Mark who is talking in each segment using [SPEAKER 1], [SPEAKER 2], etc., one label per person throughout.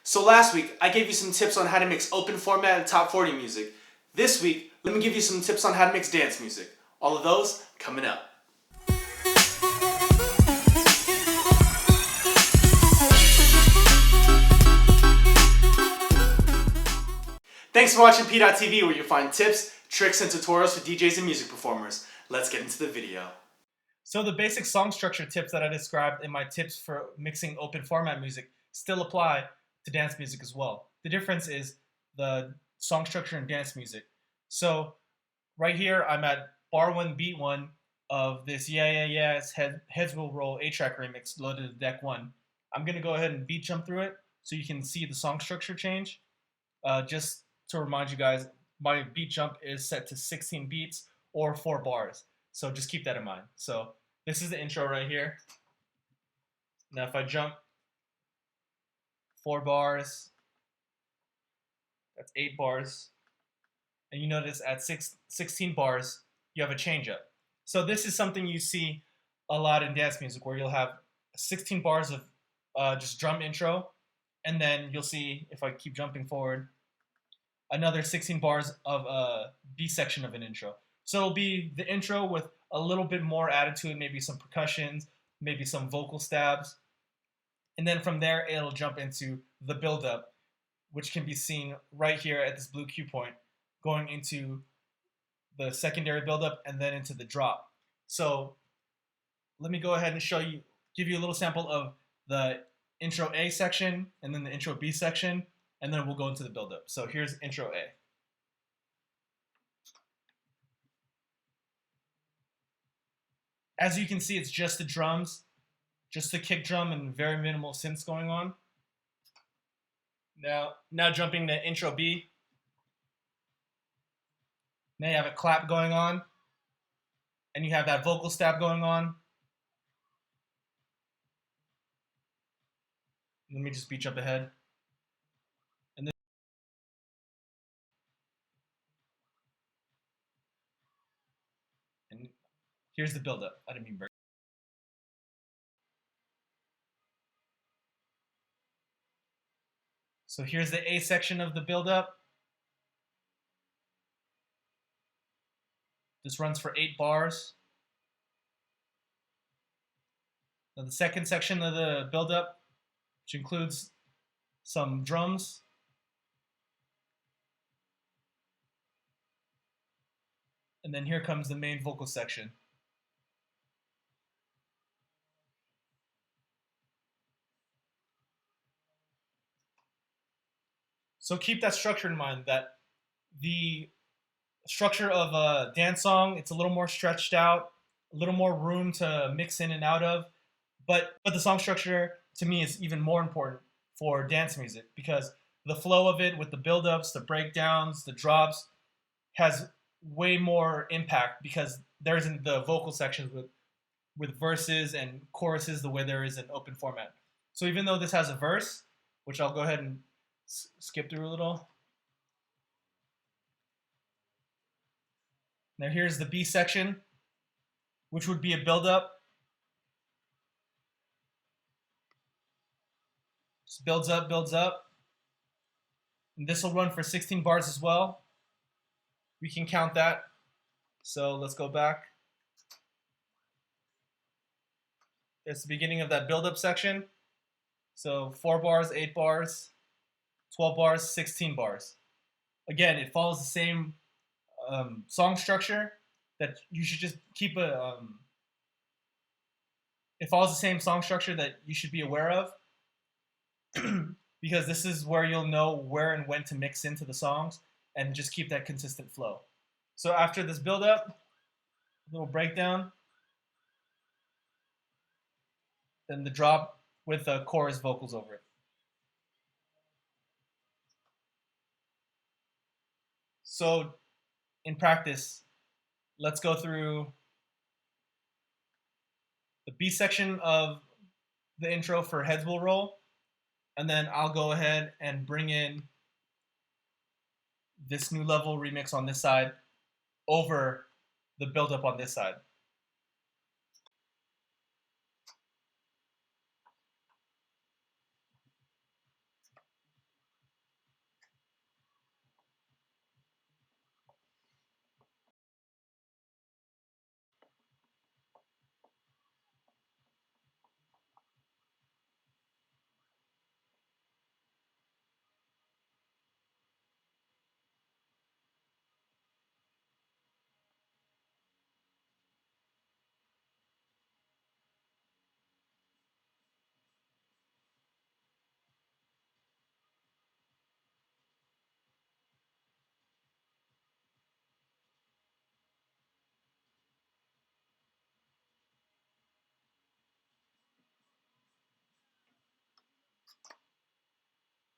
[SPEAKER 1] So last week, I gave you some tips on how to mix open format and top 40 music. This week, let me give you some tips on how to mix dance music. All of those coming up. Thanks for watching PDot TV, where you'll find tips, tricks, and tutorials for DJs and music performers. Let's get into the video. So the basic song structure tips that I described in my tips for mixing open format music still apply to dance music as well. The difference is the song structure in dance music. So right here, I'm at bar 1, beat 1 of this Yeah Yeah Yeah's Heads Will Roll 8-track remix loaded to deck 1. I'm going to go ahead and beat jump through it so you can see the song structure change. Just to remind you guys, my beat jump is set to 16 beats or 4 bars. So just keep that in mind. So this is the intro right here. Now if I jump 4 bars, that's 8 bars. And you notice at 16 bars, you have a change up. So this is something you see a lot in dance music, where you'll have 16 bars of just drum intro, and then you'll see, if I keep jumping forward, another 16 bars of a B section of an intro. So it'll be the intro with a little bit more attitude, maybe some percussions, maybe some vocal stabs. And then from there, it'll jump into the build-up, which can be seen right here at this blue cue point, going into the secondary build-up and then into the drop. So let me go ahead and show you, give you a little sample of the intro A section and then the intro B section, and then we'll go into the build-up. So here's intro A. As you can see, it's just the drums, just the kick drum and very minimal synths going on. Now jumping to intro B. Now you have a clap going on, and you have that vocal stab going on. Let me just beat jump ahead. And here's the build-up. I didn't mean break. So here's the A section of the build-up. This runs for 8 bars. Now the second section of the build-up, which includes some drums, and then here comes the main vocal section. So keep that structure in mind, that the structure of a dance song, it's a little more stretched out, a little more room to mix in and out of, but the song structure to me is even more important for dance music, because the flow of it with the build-ups, the breakdowns, the drops has way more impact, because there isn't the vocal sections with verses and choruses the way there is in open format. So even though this has a verse, which I'll go ahead and skip through a little. Now here's the B section, which would be a build-up. Just builds up, builds up. And this will run for 16 bars as well. We can count that. So let's go back. It's the beginning of that build-up section. So 4 bars, 8 bars, 12 bars, 16 bars. Again, it follows the same song structure that you should just keep it follows the same song structure that you should be aware of, because this is where you'll know where and when to mix into the songs and just keep that consistent flow. So after this build up, a little breakdown, then the drop with the chorus vocals over it. So in practice, let's go through the B section of the intro for Heads Will Roll, and then I'll go ahead and bring in this new level remix on this side over the build-up on this side.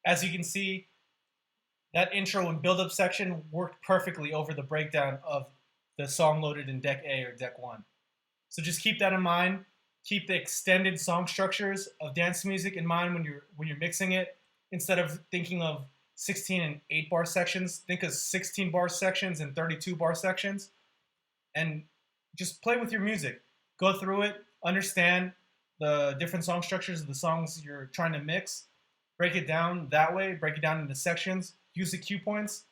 [SPEAKER 1] As you can see, that intro and build-up section worked perfectly over the breakdown of the song loaded in deck A or deck 1. So just keep that in mind. Keep the extended song structures of dance music in mind when you're mixing it. Instead of thinking of 16 and 8 bar sections, think of 16 bar sections and 32 bar sections, and just play with your music. Go through it, understand the different song structures of the songs you're trying to mix, break it down that way, break it down into sections, use the cue points,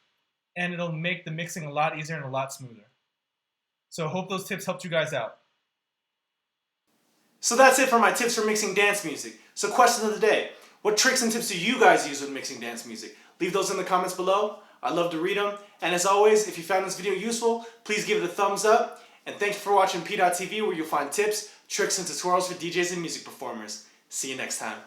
[SPEAKER 1] and it'll make the mixing a lot easier and a lot smoother. So I hope those tips helped you guys out.
[SPEAKER 2] So that's it for my tips for mixing dance music. So question of the day: what tricks and tips do you guys use when mixing dance music? Leave those in the comments below. I'd love to read them. And as always, if you found this video useful, please give it a thumbs up. And thank you for watching PDot TV, where you'll find tips, tricks, and tutorials for DJs and music performers. See you next time.